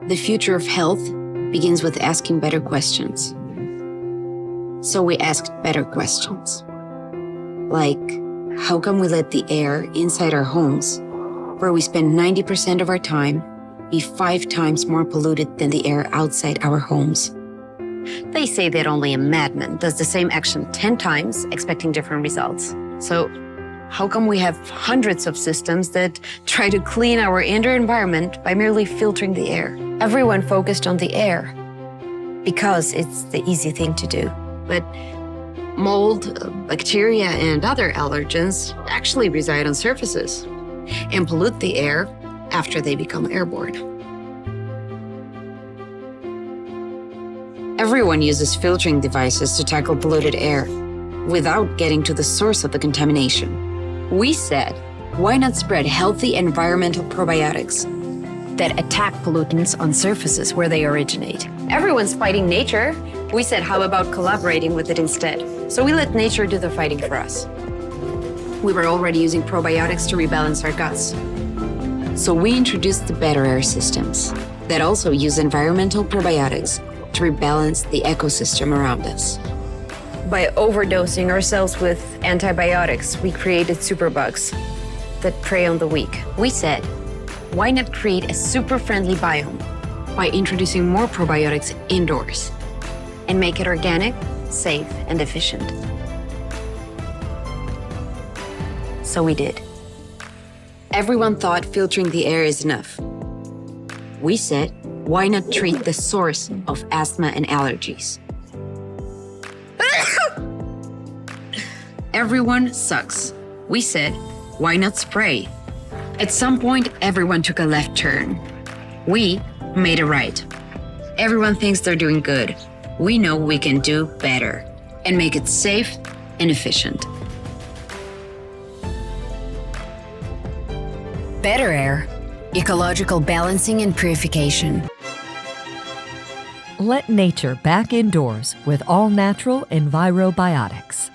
The future of health begins with asking better questions. So we asked better questions. Like, how come we let the air inside our homes, where we spend 90% of our time, be 5 times more polluted than the air outside our homes? They say that only a madman does the same action 10 times, expecting different results. So how come we have hundreds of systems that try to clean our indoor environment by merely filtering the air? Everyone focused on the air because it's the easy thing to do. But mold, bacteria, and other allergens actually reside on surfaces and pollute the air after they become airborne. Everyone uses filtering devices to tackle polluted air without getting to the source of the contamination. We said, why not spread healthy environmental probiotics that attack pollutants on surfaces where they originate? Everyone's fighting nature. We said, how about collaborating with it instead? So we let nature do the fighting for us. We were already using probiotics to rebalance our guts. So we introduced the better air systems that also use environmental probiotics to rebalance the ecosystem around us. By overdosing ourselves with antibiotics, we created superbugs that prey on the weak. We said, why not create a super-friendly biome by introducing more probiotics indoors and make it organic, safe, and efficient? So we did. Everyone thought filtering the air is enough. We said, why not treat the source of asthma and allergies? Everyone sucks. We said, why not spray? At some point, everyone took a left turn. We made a right. Everyone thinks they're doing good. We know we can do better and make it safe and efficient. Better air, ecological balancing and purification. Let nature back indoors with all-natural ENVIROBIOTICS.